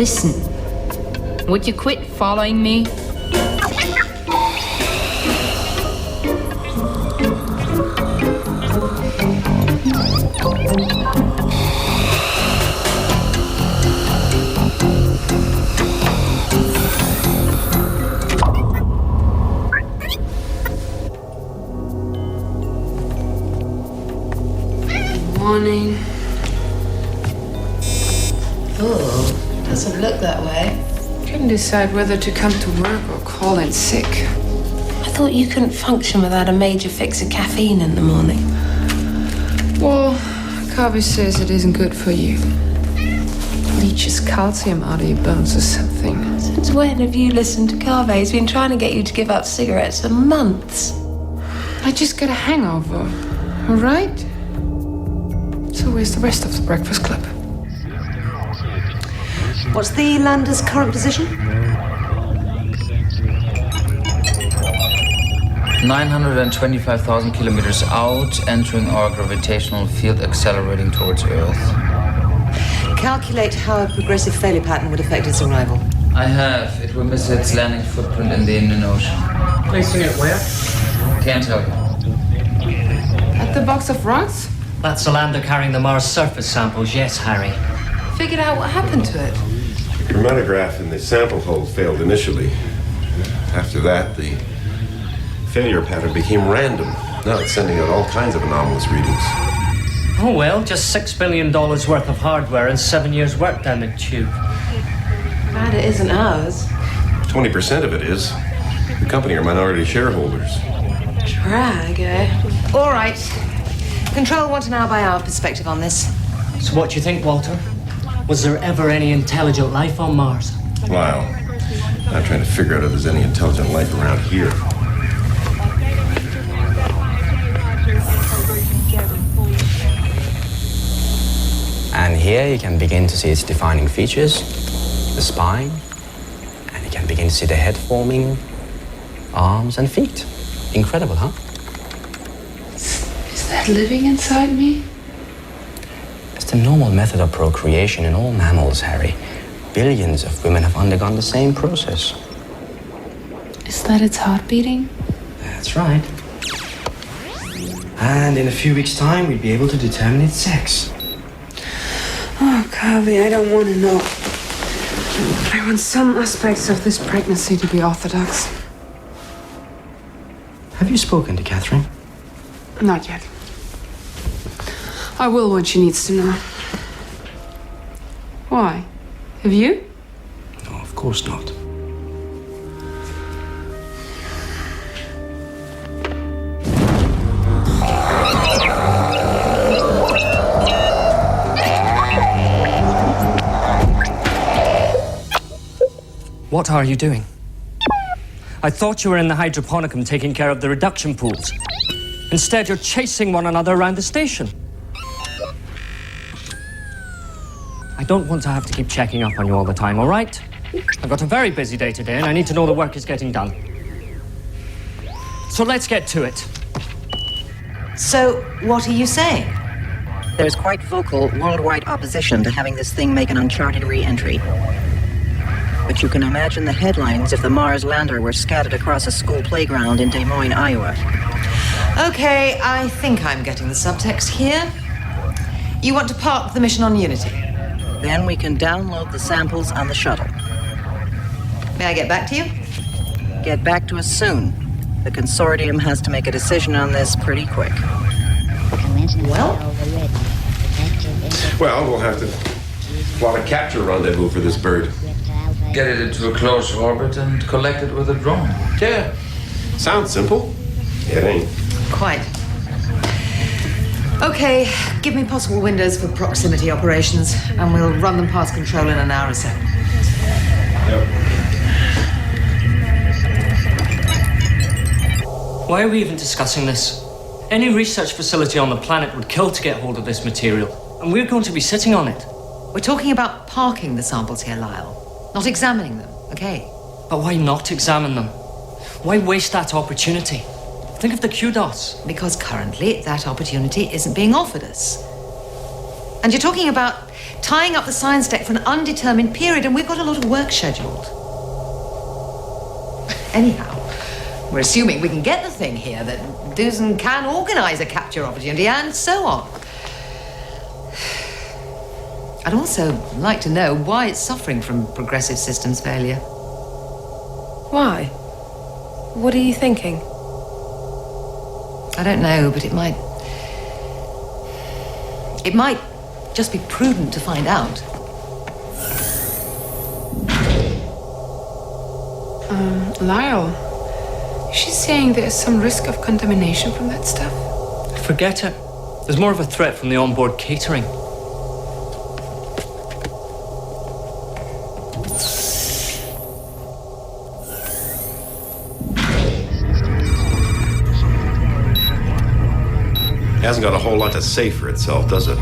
Listen, would you quit following me? Morning. Oh, doesn't look that way. Couldn't decide whether to come to work or call in sick. I thought you couldn't function without a major fix of caffeine in the morning. Well, Carvey says it isn't good for you. Leaches calcium out of your bones or something. Since when have you listened to Carvey? He's been trying to get you to give up cigarettes for months. I just got a hangover, all right? So where's the rest of the Breakfast Club? What's the lander's current position? 925,000 kilometers out, entering our gravitational field, accelerating towards Earth. Calculate how a progressive failure pattern would affect its arrival. I have. It will miss its landing footprint in the Indian Ocean. Placing it where? Can't tell you. At the box of rocks? That's the lander carrying the Mars surface samples, yes, Harry. Figured out what happened to it. The chromatograph in the sample hole failed initially. After that, the failure pattern became random. Now it's sending out all kinds of anomalous readings. Oh well, just $6 billion worth of hardware and 7 years' work down the tube. Glad it isn't ours. 20% of it is. The company are minority shareholders. Drag, eh? All right. Control want an hour-by-hour perspective on this. So what do you think, Walter? Was there ever any intelligent life on Mars? Wow. I'm trying to figure out if there's any intelligent life around here. And here you can begin to see its defining features, the spine, and you can begin to see the head forming, arms and feet. Incredible, huh? Is that living inside me? It's the normal method of procreation in all mammals, Harry. Billions of women have undergone the same process. Is that its heart beating? That's right. And in a few weeks' time, we'd be able to determine its sex. Oh, Carvey, I don't want to know. I want some aspects of this pregnancy to be orthodox. Have you spoken to Catherine? Not yet. I will when she needs to know. Why? Have you? No, of course not. What are you doing? I thought you were in the hydroponicum taking care of the reduction pools. Instead, you're chasing one another around the station. I don't want to have to keep checking up on you all the time, all right? I've got a very busy day today, and I need to know the work is getting done. So let's get to it. So, what are you saying? There's quite vocal worldwide opposition to having this thing make an uncharted re-entry. But you can imagine the headlines if the Mars lander were scattered across a school playground in Des Moines, Iowa. Okay, I think I'm getting the subtext here. You want to park the mission on Unity. Then we can download the samples on the shuttle. May I get back to you? Get back to us soon. The consortium has to make a decision on this pretty quick. Well, We'll have to plot a capture rendezvous for this bird. Get it into a close orbit and collect it with a drone. Yeah. Sounds simple. It ain't. quite. Okay, give me possible windows for proximity operations, and we'll run them past control in an hour or so. Yep. Why are we even discussing this? Any research facility on the planet would kill to get hold of this material, and we're going to be sitting on it. We're talking about parking the samples here, Lyle. Not examining them, okay? But why not examine them? Why waste that opportunity? Think of the kudos. Because currently that opportunity isn't being offered us. And you're talking about tying up the science deck for an undetermined period, and we've got a lot of work scheduled. Anyhow, we're assuming we can get the thing here, that Dusan can organise a capture opportunity, and so on. I'd also like to know why it's suffering from progressive systems failure. Why? What are you thinking? I don't know, but it might just be prudent to find out. Lyle, she's saying there's some risk of contamination from that stuff. Forget it. There's more of a threat from the onboard catering. It hasn't got a whole lot to say for itself, does it?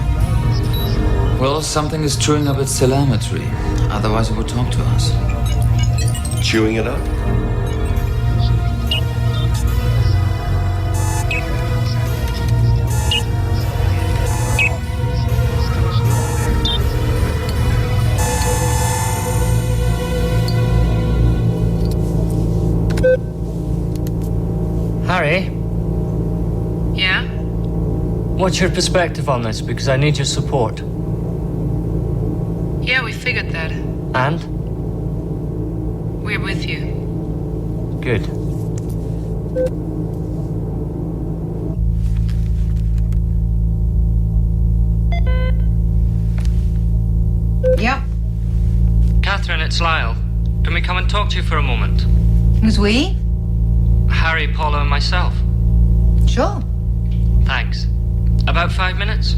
Well, something is chewing up its telemetry. Otherwise, it would talk to us. Chewing it up? Harry, Yeah? what's your perspective on this? Because I need your support. Yeah, we figured that. And? We're with you. Good. Yep. Catherine, it's Lyle. Can we come and talk to you for a moment? Who's we? Harry, Paula, and myself. Sure. Thanks. About 5 minutes?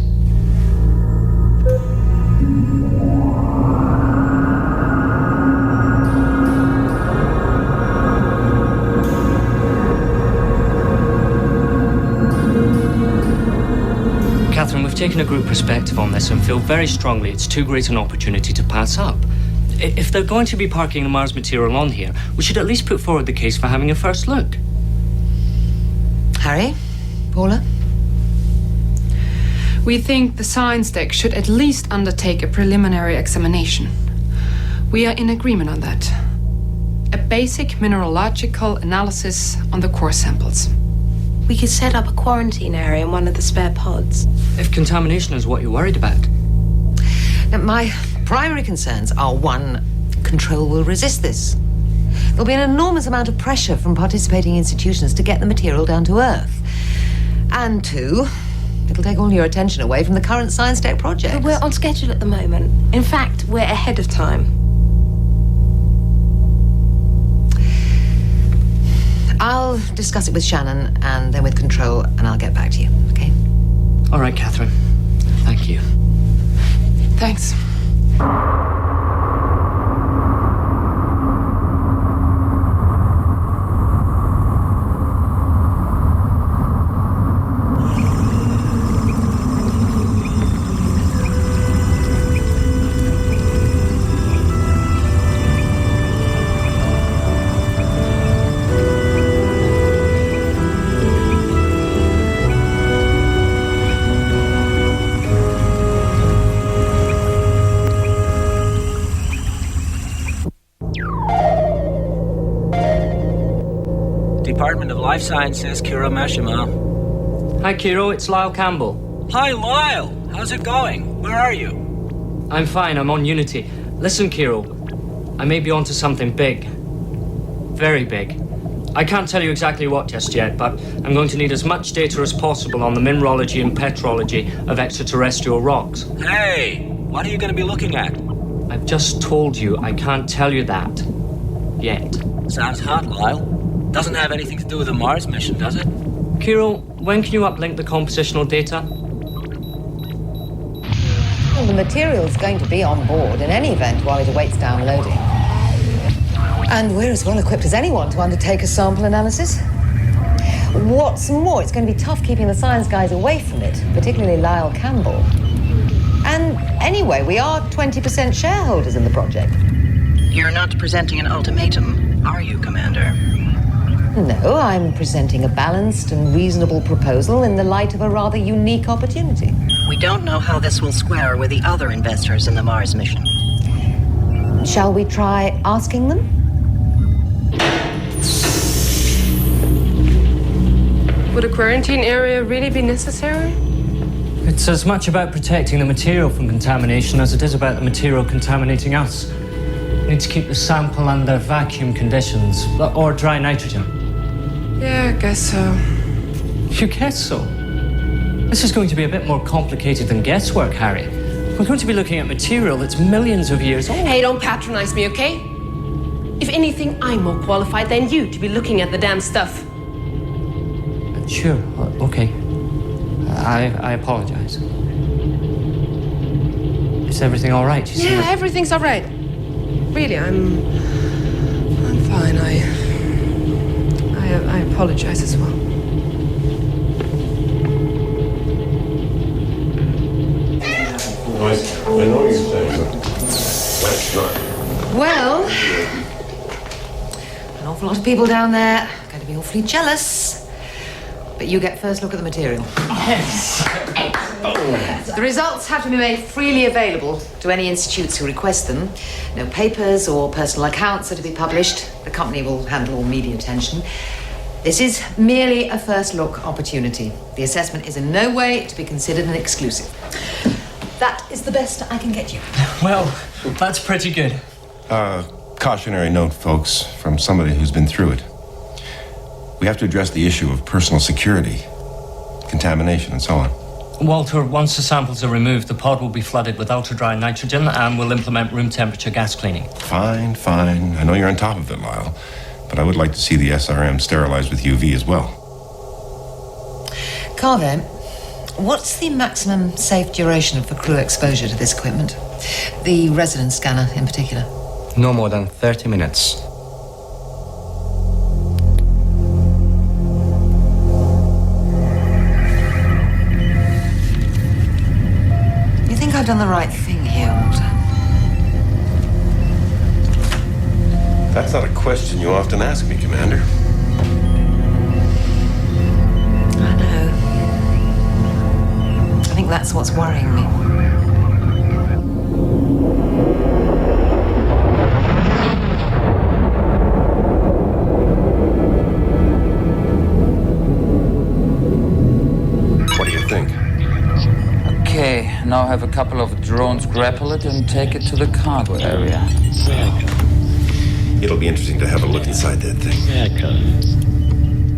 Catherine, we've taken a group perspective on this and feel very strongly it's too great an opportunity to pass up. If they're going to be parking the Mars material on here, we should at least put forward the case for having a first look. Harry? Paula? We think the science deck should at least undertake a preliminary examination. We are in agreement on that. A basic mineralogical analysis on the core samples. We could set up a quarantine area in one of the spare pods. If contamination is what you're worried about. Now, my primary concerns are, one, control will resist this. There'll be an enormous amount of pressure from participating institutions to get the material down to Earth. And two, it'll take all your attention away from the current science deck project. But we're on schedule at the moment. In fact, we're ahead of time. I'll discuss it with Shannon and then with Control, and I'll get back to you, okay? All right, Catherine. Thank you. Thanks. Department of Life Sciences, Kiro Mashima. Hi, Kiro. It's Lyle Campbell. Hi, Lyle. How's it going? Where are you? I'm fine. I'm on Unity. Listen, Kiro. I may be onto something big. Very big. I can't tell you exactly what just yet, but I'm going to need as much data as possible on the mineralogy and petrology of extraterrestrial rocks. Hey, what are you going to be looking at? I've just told you I can't tell you that. Yet. Sounds hot, Lyle. Doesn't have anything to do with the Mars mission, does it? Kiro, when can you uplink the compositional data? Well, the material's going to be on board in any event while it awaits downloading. And we're as well equipped as anyone to undertake a sample analysis. What's more, it's going to be tough keeping the science guys away from it, particularly Lyle Campbell. And anyway, we are 20% shareholders in the project. You're not presenting an ultimatum, are you, Commander? No, I'm presenting a balanced and reasonable proposal in the light of a rather unique opportunity. We don't know how this will square with the other investors in the Mars mission. Shall we try asking them? Would a quarantine area really be necessary? It's as much about protecting the material from contamination as it is about the material contaminating us. We need to keep the sample under vacuum conditions, or dry nitrogen. Yeah, I guess so. You guess so? This is going to be a bit more complicated than guesswork, Harry. We're going to be looking at material that's millions of years old. Hey, don't patronize me, okay? If anything, I'm more qualified than you to be looking at the damn stuff. Sure, okay. I apologize. Is everything all right? Yeah, everything's all right. Really, I'm fine. I apologize as well. I know you're saying, but that's not. Well, an awful lot of people down there are going to be awfully jealous. But you get first look at the material. Yes. The results have to be made freely available to any institutes who request them. No papers or personal accounts are to be published. The company will handle all media attention. This is merely a first look opportunity. The assessment is in no way to be considered an exclusive. That is the best I can get you. Well, that's pretty good. Cautionary note, folks, from somebody who's been through it. We have to address the issue of personal security, contamination, and so on. Walter, once the samples are removed, the pod will be flooded with ultra-dry nitrogen and we'll implement room temperature gas cleaning. Fine. I know you're on top of it, Lyle. But I would like to see the SRM sterilized with UV as well. Carver, what's the maximum safe duration for crew exposure to this equipment? The resonance scanner in particular. No more than 30 minutes. You think I've done the right thing here, Walter? That's not a question you often ask me, Commander. I know. I think that's what's worrying me. What do you think? Okay, now have a couple of drones grapple it and take it to the cargo area. It'll be interesting to have a look inside that thing.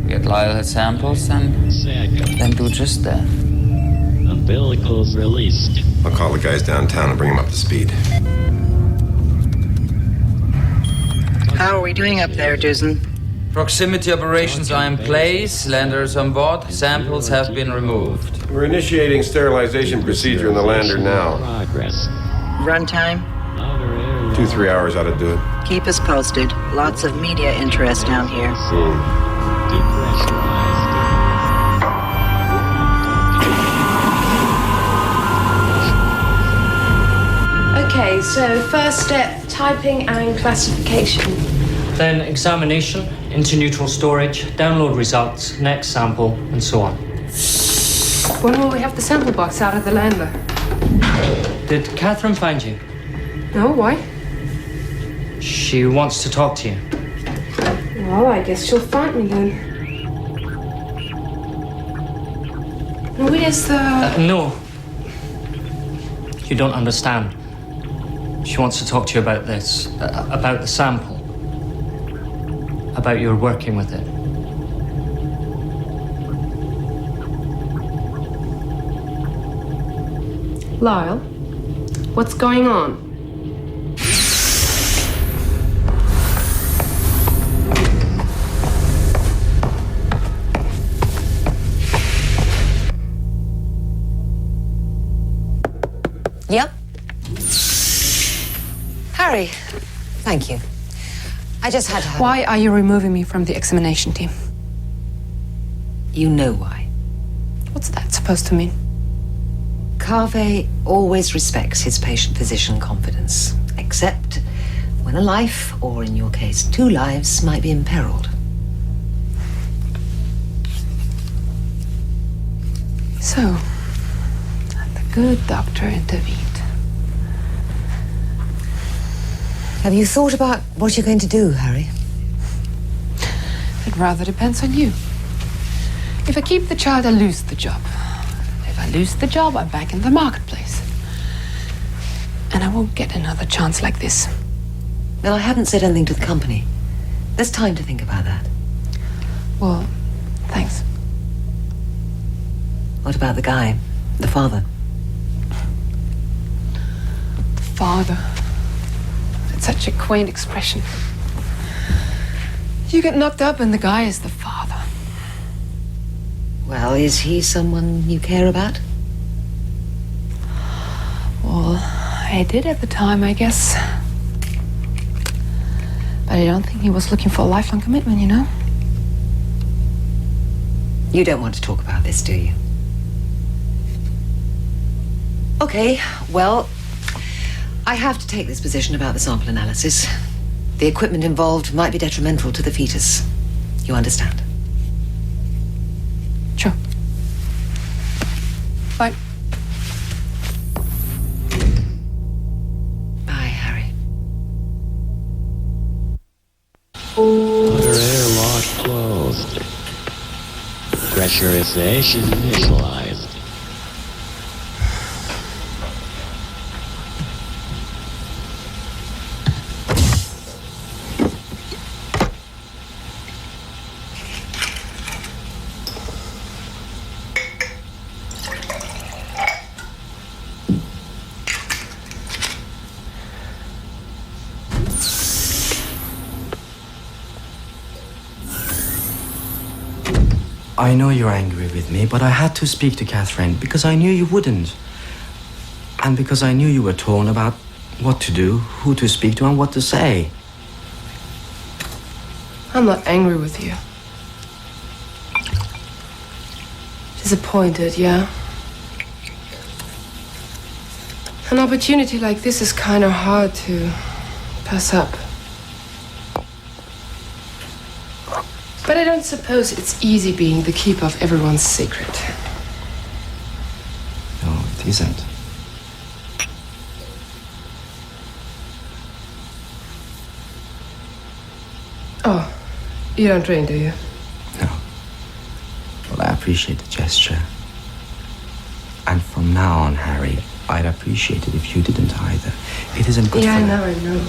Get Lyle his samples and then do just that. Umbilicals released. I'll call the guys downtown and bring them up to speed. How are we doing up there, Dusan? Proximity operations are in place. Landers on board. Samples have been removed. We're initiating sterilization procedure in the lander now. Progress. Runtime? 2-3 hours ought to do it. Keep us posted. Lots of media interest down here. Okay, so first step, typing and classification. Then examination, into neutral storage, download results, next sample, and so on. When will we have the sample box out of the lander? Did Catherine find you? No, why? She wants to talk to you. Well, I guess she'll find me then. Where's the... No. You don't understand. She wants to talk to you about this, about the sample. About your working with it. Lyle, what's going on? Yep. Harry, thank you. I just had to have... Why are you removing me from the examination team? You know why. What's that supposed to mean? Carve always respects his patient-physician confidence, except when a life, or in your case, 2 lives, might be imperiled. So, the good doctor intervened. Have you thought about what you're going to do, Harry? It rather depends on you. If I keep the child, I lose the job. If I lose the job, I'm back in the marketplace. And I won't get another chance like this. Well, I haven't said anything to the company. There's time to think about that. Well, thanks. What about the guy, the father? The father. It's such a quaint expression. You get knocked up and the guy is the father. Well, is he someone you care about? Well, I did at the time, I guess. But I don't think he was looking for a lifelong commitment, you know? You don't want to talk about this, do you? Okay, well, I have to take this position about the sample analysis. The equipment involved might be detrimental to the fetus. You understand? Sure. Bye. Bye, Harry. Outer airlock closed. Pressurization initialized. I know you're angry with me, but I had to speak to Catherine because I knew you wouldn't. And because I knew you were torn about what to do, who to speak to, and what to say. I'm not angry with you. Disappointed, yeah? An opportunity like this is kind of hard to pass up. But I don't suppose it's easy being the keeper of everyone's secret. No, it isn't. Oh, you don't drink, do you? No. Well, I appreciate the gesture. And from now on, Harry, I'd appreciate it if you didn't either. It isn't good for... Yeah, I know.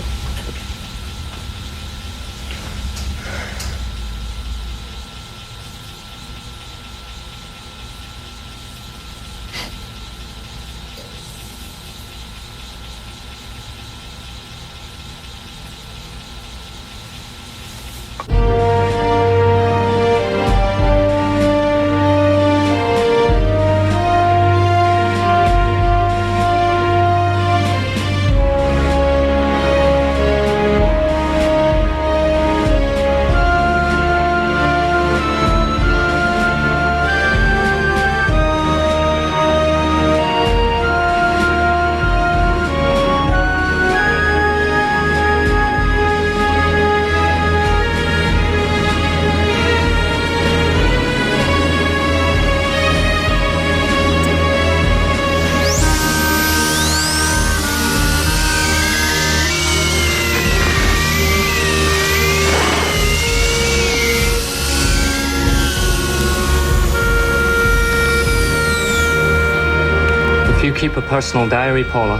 If you keep a personal diary, Paula,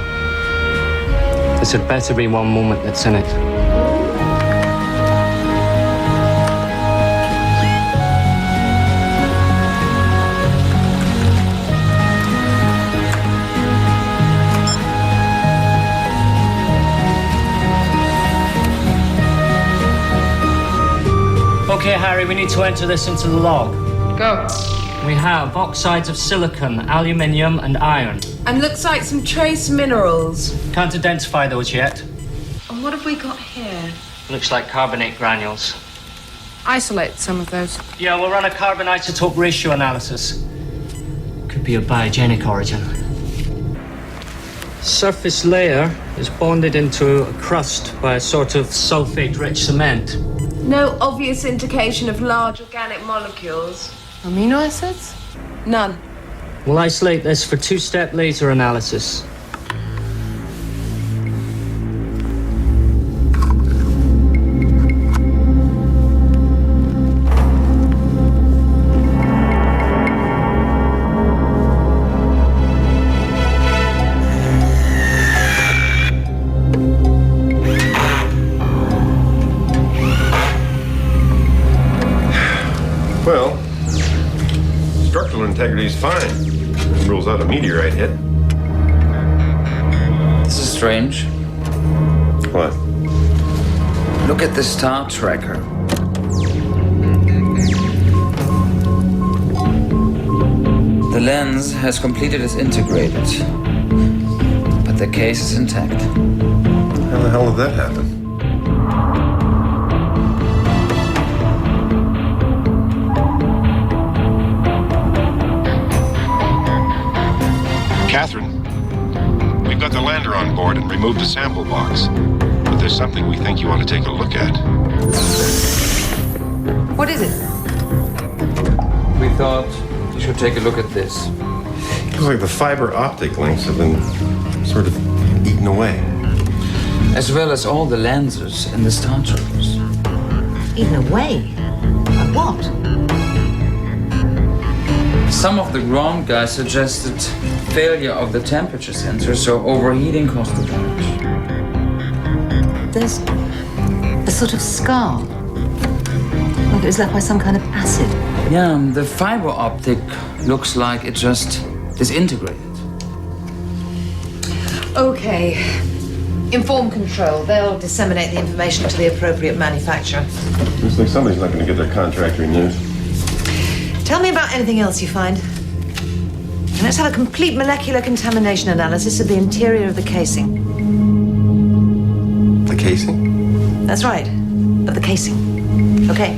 this had better be one moment that's in it. Okay, Harry, we need to enter this into the log. Go. We have oxides of silicon, aluminium, and iron. And looks like some trace minerals. Can't identify those yet. And what have we got here? Looks like carbonate granules. Isolate some of those. Yeah, we'll run a carbon isotope ratio analysis. Could be of biogenic origin. Surface layer is bonded into a crust by a sort of sulfate-rich cement. No obvious indication of large organic molecules. Amino acids? None. We'll isolate this for two-step laser analysis. Well, structural integrity is fine. It rules out a meteorite hit. This is strange. What? Look at the star tracker. The lens has completed its integrated, but the case is intact. How the hell did that happen? Catherine, we've got the lander on board and removed the sample box. But there's something we think you ought to take a look at. What is it? We thought you should take a look at this. Looks like the fiber optic links have been sort of eaten away. As well as all the lenses in the star trackers. Eaten away? By what? Some of the ground guys suggested failure of the temperature sensor, so overheating caused the damage. There's a sort of scar. Like it was left by some kind of acid. Yeah, the fiber optic looks like it just disintegrated. Okay. Inform control. They'll disseminate the information to the appropriate manufacturer. Looks like somebody's not going to get their contract renewed. Tell me about anything else you find. And let's have a complete molecular contamination analysis of the interior of the casing. The casing? That's right. Of the casing. Okay.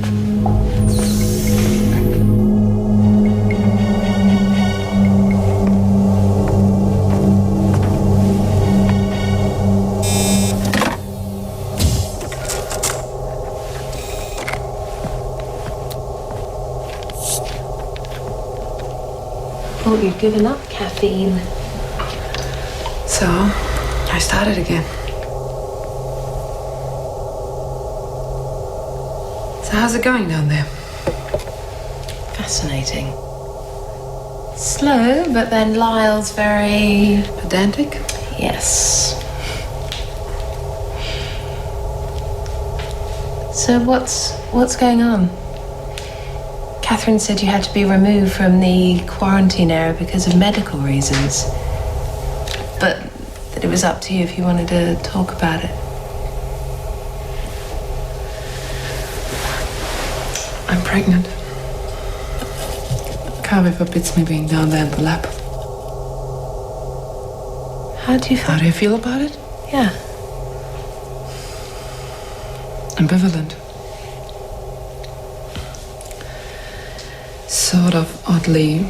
Thought you'd given up caffeine. So, I started again. So how's it going down there? Fascinating. Slow, but then Lyle's very... Pedantic? Yes. So what's going on? Catherine said you had to be removed from the quarantine area because of medical reasons. But that it was up to you if you wanted to talk about it. I'm pregnant. Carver forbids me being down there in the lab. How do you feel? How do you feel about it? Yeah. Ambivalent. Sort of oddly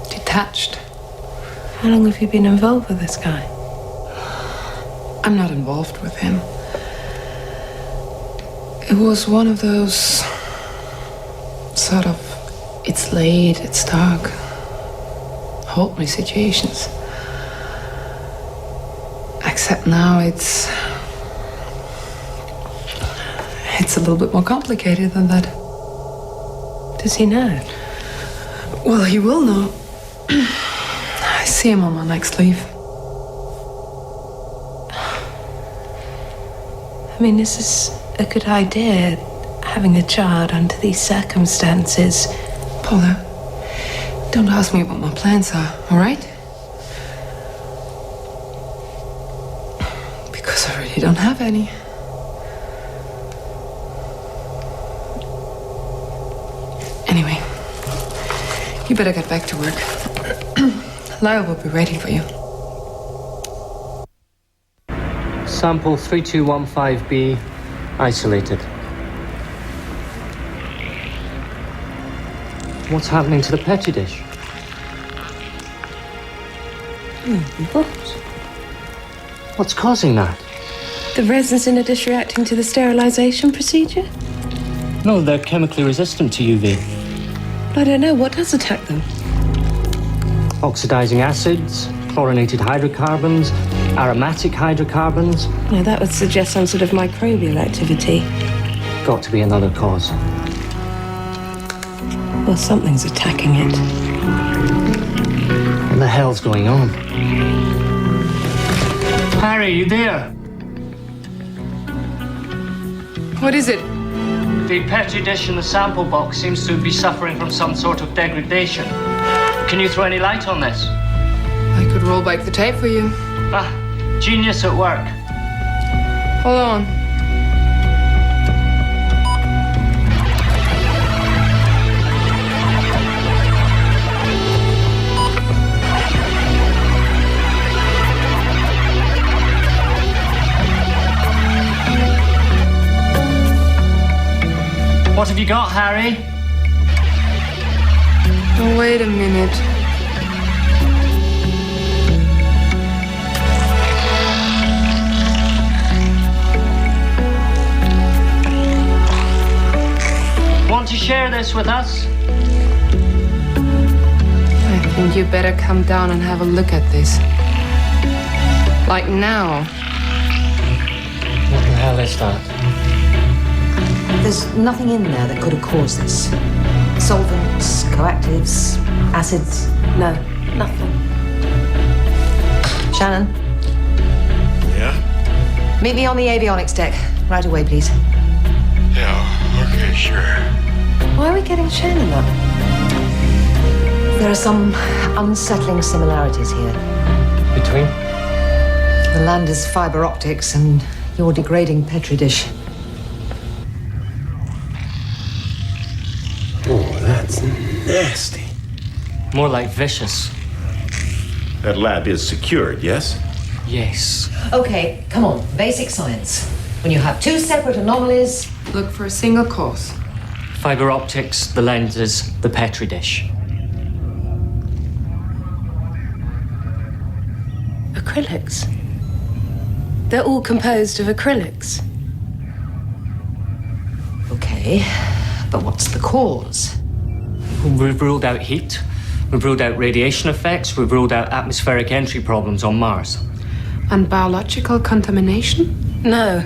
detached. How long have you been involved with this guy? I'm not involved with him. It was one of those sort of it's late, it's dark, hold me situations. Except now it's a little bit more complicated than that. Does he know? Well, he will know. I see him on my next leave. I mean, is this a good idea, having a child under these circumstances? Paula, don't ask me what my plans are, all right? Because I really don't have any. Anyway, you better get back to work. Lyle will be waiting for you. Sample 3215B isolated. What's happening to the petri dish? What? What's causing that? The resins in a dish reacting to the sterilization procedure? No, they're chemically resistant to UV. I don't know. What does attack them? Oxidizing acids, chlorinated hydrocarbons, aromatic hydrocarbons. No, that would suggest some sort of microbial activity. Got to be another cause. Well, something's attacking it. What the hell's going on? Harry, you there? What is it? The petri dish in the sample box seems to be suffering from some sort of degradation. Can you throw any light on this? I could roll back the tape for you. Ah, genius at work. Hold on. What have you got, Harry? Oh, wait a minute. Want to share this with us? I think you better come down and have a look at this. Like now. What the hell is that? There's nothing in there that could have caused this. Solvents, coactives, acids. No, nothing. Shannon, Yeah? meet me on the avionics deck. Right away, please. Yeah, okay, sure. Why are we getting Shannon up? There are some unsettling similarities here. Between? The Lander's fiber optics and your degrading petri dish. Oh, that's nasty. More like vicious. That lab is secured, yes? Yes. Okay, come on. Basic science. When you have two separate anomalies... Look for a single cause. Fiber optics, the lenses, the petri dish. Acrylics. They're all composed of acrylics. Okay, but what's the cause? We've ruled out heat. We've ruled out radiation effects. We've ruled out atmospheric entry problems on Mars. And biological contamination? No.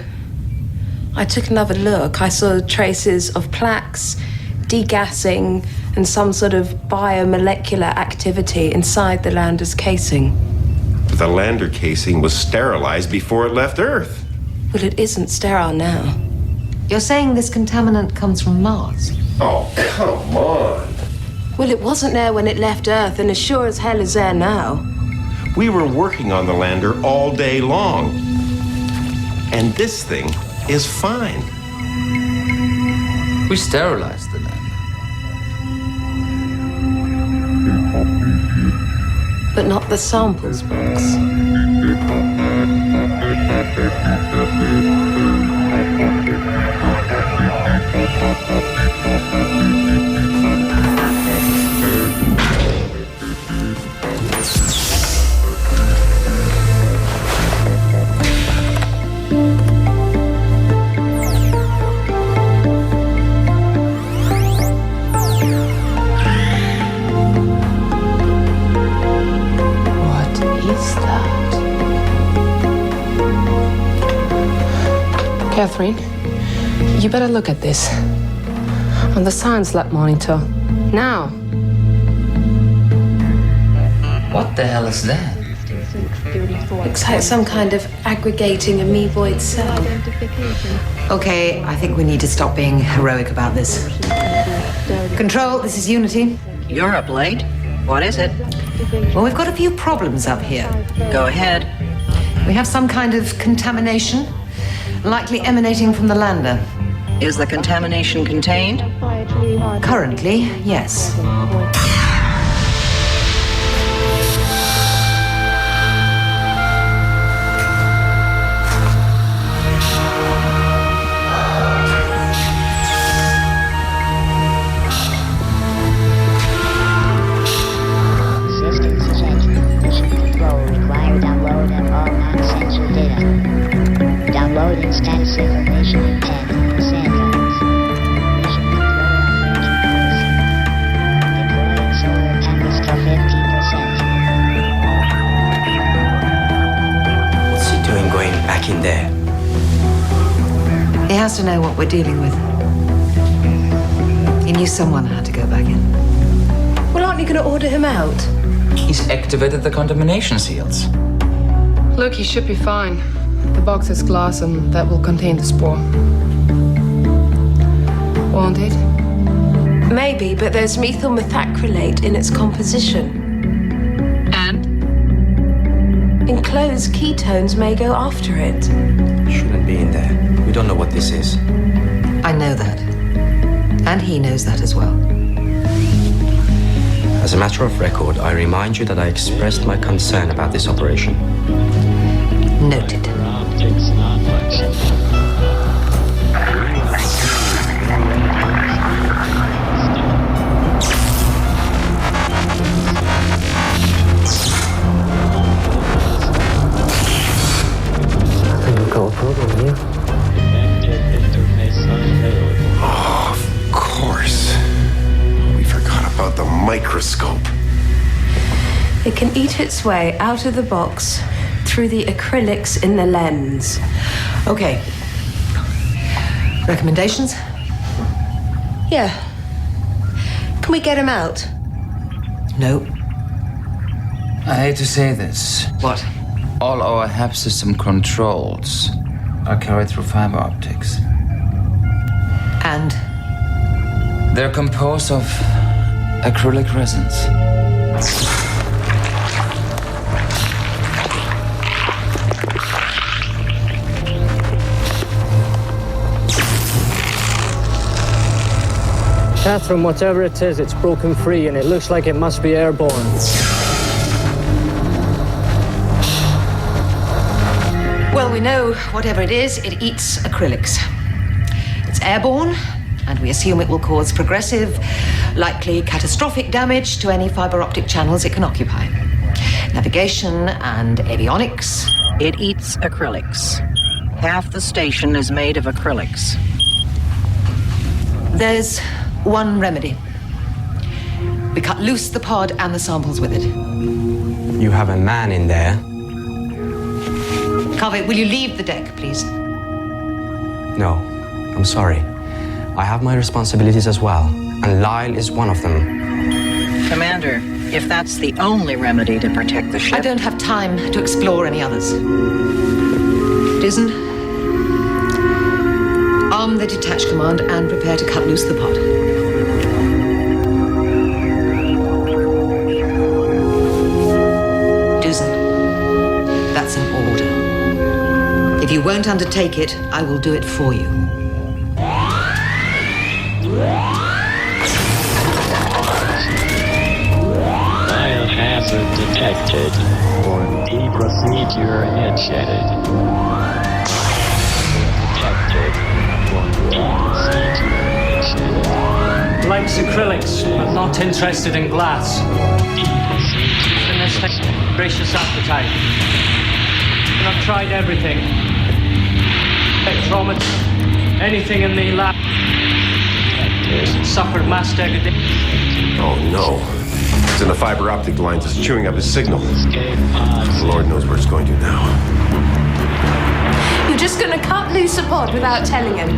I took another look. I saw traces of plaques, degassing, and some sort of biomolecular activity inside the Lander's casing. But the lander casing was sterilized before it left Earth. Well, it isn't sterile now. You're saying this contaminant comes from Mars? Oh, come on. Well, it wasn't there when it left Earth, and as sure as hell is there now. We were working on the lander all day long. And this thing is fine. We sterilized the land. But not the samples box. Catherine, you better look at this. On the science lab monitor. Now. What the hell is that? Looks like some kind of aggregating amoeboid cell. Okay, I think we need to stop being heroic about this. Control, this is Unity. You're up late. What is it? Well, we've got a few problems up here. Go ahead. We have some kind of contamination, likely emanating from the lander. Is the contamination contained? Currently, yes. Downloading status information in 10 seconds. Mission control operation policy. Deploy back in there. He has to know what we're dealing with. He knew someone had to go back in. Well, aren't you going to order him out? He's activated the contamination seals. Look, he should be fine. The box is glass and that will contain the spore. Won't it? Maybe, but there's methyl methacrylate in its composition. And? Enclosed ketones may go after it. Shouldn't be in there. We don't know what this is. I know that. And he knows that as well. As a matter of record, I remind you that I expressed my concern about this operation. Noted. Optics non-function. Got a problem here? Oh, of course. We forgot about the microscope. It can eat its way out of the box through the acrylics in the lens. Okay. Recommendations? Yeah. Can we get him out? No. I hate to say this. What? All our HAP system controls are carried through fiber optics. And? They're composed of acrylic resins. Catherine, whatever it is, it's broken free and it looks like it must be airborne. Well, we know whatever it is, it eats acrylics. It's airborne, and we assume it will cause progressive, likely catastrophic damage to any fiber optic channels it can occupy. Navigation and avionics. It eats acrylics. Half the station is made of acrylics. There's one remedy. We cut loose the pod and the samples with it. You have a man in there. Carvey, will you leave the deck, please? No, I'm sorry. I have my responsibilities as well, and Lyle is one of them. Commander, if that's the only remedy to protect the ship... I don't have time to explore any others. Dizon, arm the detach command and prepare to cut loose the pod. Dizon, that's an order. If you won't undertake it, I will do it for you. Biohazard detected. Warranty procedure initiated. Detected. Warranty procedure initiated. Likes acrylics, but not interested in glass. And this thing, gracious appetite. And I've tried everything. Spectrometer, anything in the lab. Suffered mass degradation. Oh no. It's in the fiber optic lines. It's chewing up his signal. Lord knows where it's going to now. You're just going to cut loose a pod without telling him.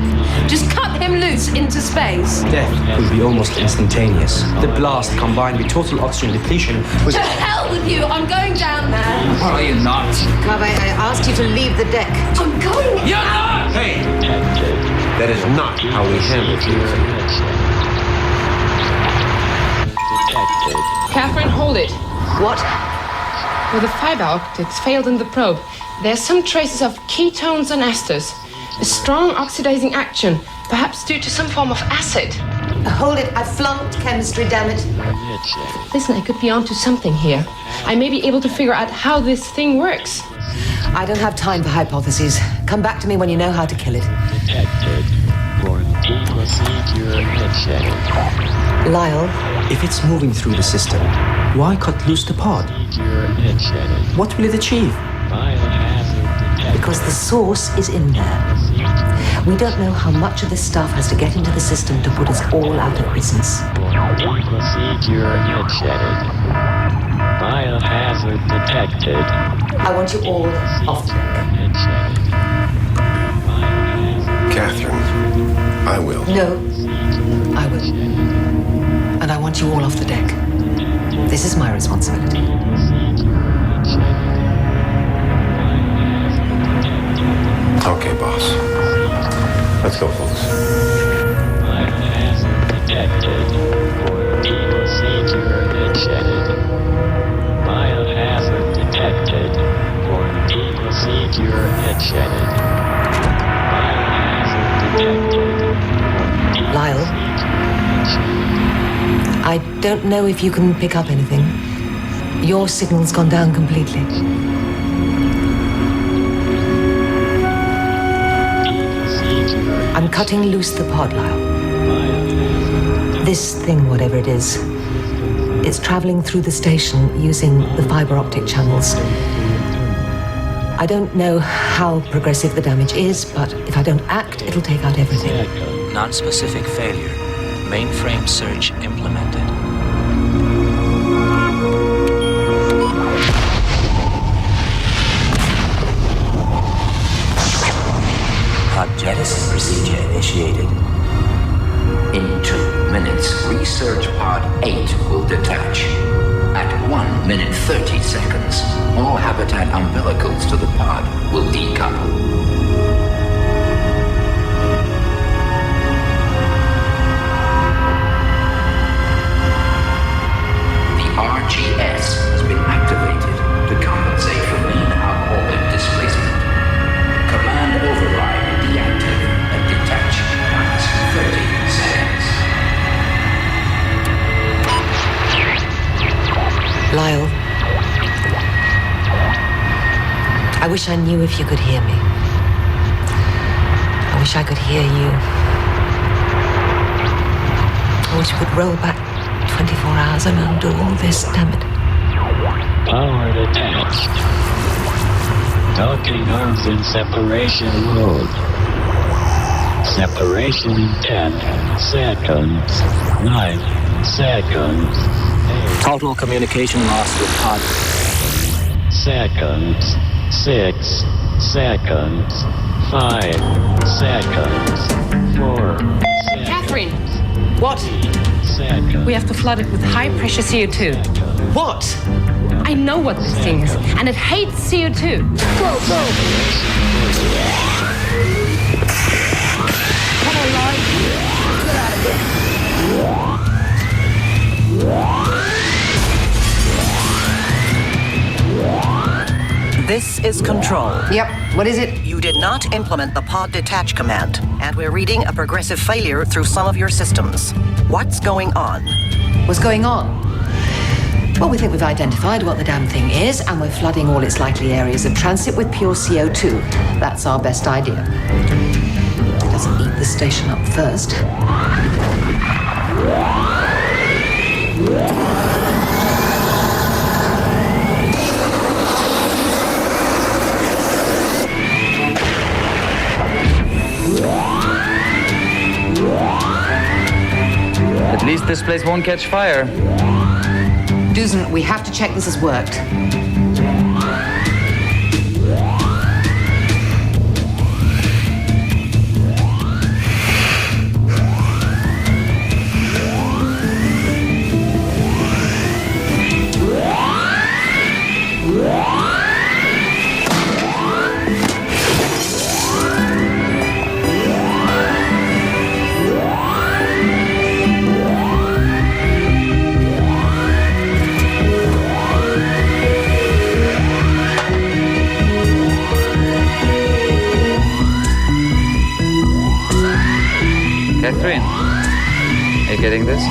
Just cut him loose into space. Death will be almost instantaneous. The blast combined with total oxygen depletion was... To hell with you! I'm going down there. Are you not? Carvey, I asked you to leave the deck. I'm going. You're not! Hey! That is not how we handle things. Catherine, hold it. What? Well, the fiber optics failed in the probe. There's some traces of ketones and esters. A strong oxidizing action, perhaps due to some form of acid. Hold it. I flunked chemistry, damn it. Listen, I could be onto something here. I may be able to figure out how this thing works. I don't have time for hypotheses. Come back to me when you know how to kill it. Detected. Warranty procedure initiated. Lyle. If it's moving through the system, why cut loose the pod? Procedure initiated. What will it achieve? Biohazard detected. Because the source is in there. We don't know how much of this stuff has to get into the system to put us all out of business. Warranty procedure initiated. Biohazard detected. I want you all off the deck. Initiated. Catherine, I will. No, I will. And I want you all off the deck. This is my responsibility. Okay, boss. Let's go, folks. Biohazard detected. Procedure initiated. Biohazard detected. Procedure initiated. Biohazard detected. Lyle, I don't know if you can pick up anything. Your signal's gone down completely. I'm cutting loose the pod, Lyle. This thing, whatever it is, it's traveling through the station using the fiber optic channels. I don't know how progressive the damage is, but if I don't act, it'll take out everything. Non-specific failure. Mainframe search implemented. Pod jettison procedure initiated. In 2 minutes, research pod 8 will detach. At 1 minute 30 seconds, all habitat umbilicals to the pod will decouple. The RGS has been activated to compensate for mean out-orbit displacement. Command override deactive and detach minus 30 seconds. Lyle, I wish I knew if you could hear me. I wish I could hear you. I wish we could roll back 24 hours and undo all this, damn it. Power attached. Docking arms in separation mode. Separation in 10 seconds. 9 seconds. Total communication loss with pod. Seconds. 6 seconds. 5 seconds. 4 Catherine! What? seconds. We have to flood it with high-pressure CO2. What? I know what this thing is, and it hates CO2. Go, go! Come on, Lloyd. Get out of here. This is Control. Yep, what is it? You did not implement the pod detach command, and we're reading a progressive failure through some of your systems. What's going on? What's going on? Well, we think we've identified what the damn thing is, and we're flooding all its likely areas of transit with pure CO2. That's our best idea. It doesn't eat the station up first. At least this place won't catch fire. Dusan, we have to check this has worked. Catherine, are you getting this?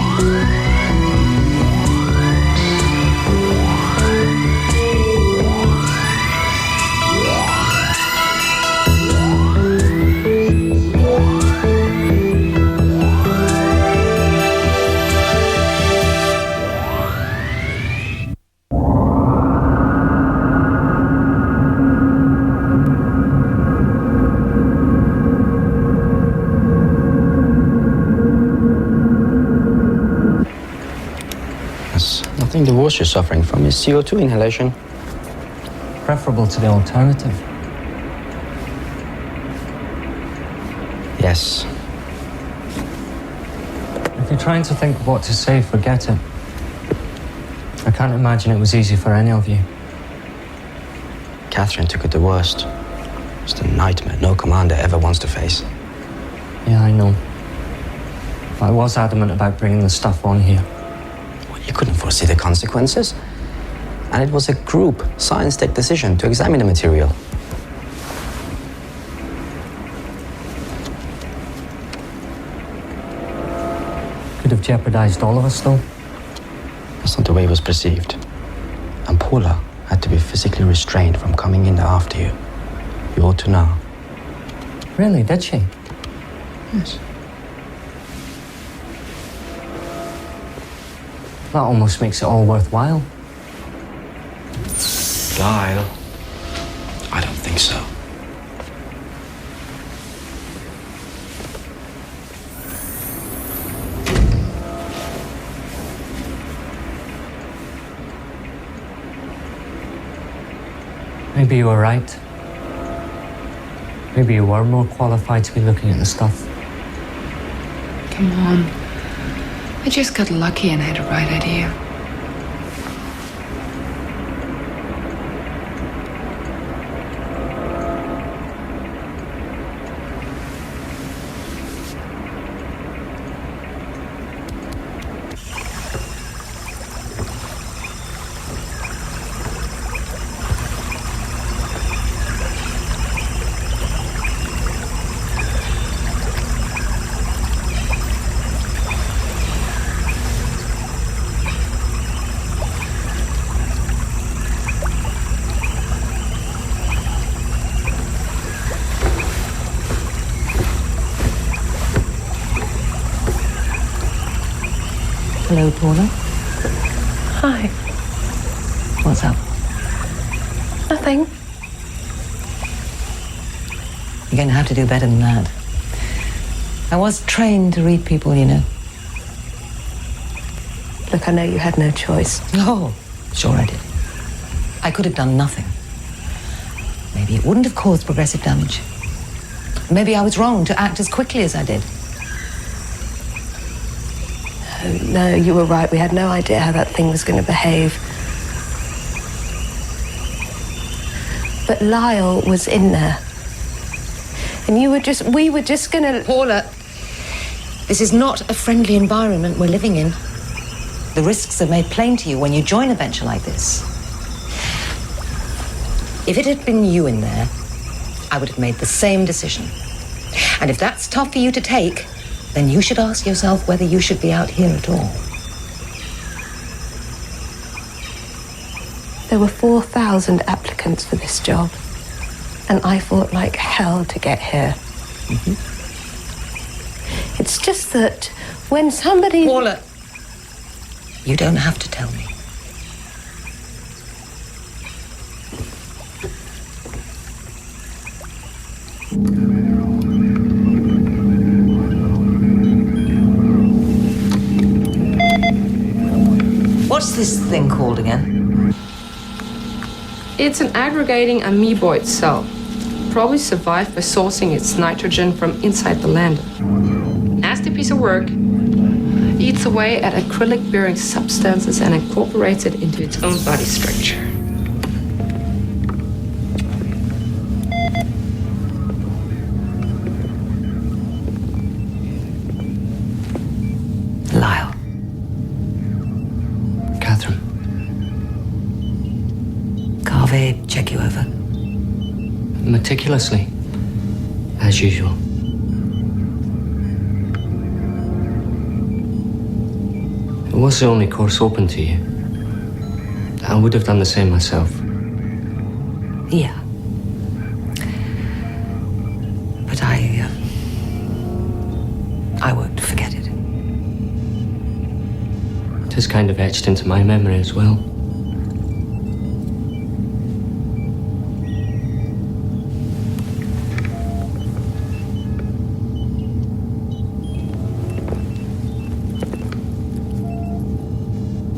I think the worst you're suffering from is CO2 inhalation. Preferable to the alternative. guess. If you're trying to think of what to say, forget it. I can't imagine it was easy for any of you. Catherine took it the worst. It's a nightmare no commander ever wants to face. Yeah, I know. But I was adamant about bringing the stuff on here. Well, you couldn't foresee the consequences. And it was a group science tech decision to examine the material. Could have jeopardized all of us, though. That's not the way it was perceived. And Paula had to be physically restrained from coming in after you. You ought to know. Really, did she? Yes. That almost makes it all worthwhile. Lyle, I don't think so. Maybe you were right. Maybe you were more qualified to be looking at the stuff. Come on. I just got lucky and had the right idea. Hello, Paula. Hi. What's up? Nothing. You're going to have to do better than that. I was trained to read people, you know. Look, I know you had no choice. Oh, sure I did. I could have done nothing. Maybe it wouldn't have caused progressive damage. Maybe I was wrong to act as quickly as I did. No, you were right. We had no idea how that thing was going to behave. But Lyle was in there. And we were just going to... Paula, this is not a friendly environment we're living in. The risks are made plain to you when you join a venture like this. If it had been you in there, I would have made the same decision. And if that's tough for you to take, then you should ask yourself whether you should be out here at all. There were 4,000 applicants for this job. And I fought like hell to get here. Mm-hmm. It's just that when somebody... Paula, you don't have to tell me. What's this thing called again? It's an aggregating amoeboid cell. Probably survived by sourcing its nitrogen from inside the lander. Nasty piece of work. Eats away at acrylic-bearing substances and incorporates it into its own body structure. Lyle. Catherine. Carve check you over. Meticulously, as usual. It was the only course open to you. I would have done the same myself. Yeah. But I won't forget it. It is kind of etched into my memory as well.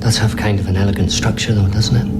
Does have kind of an elegant structure though, doesn't it?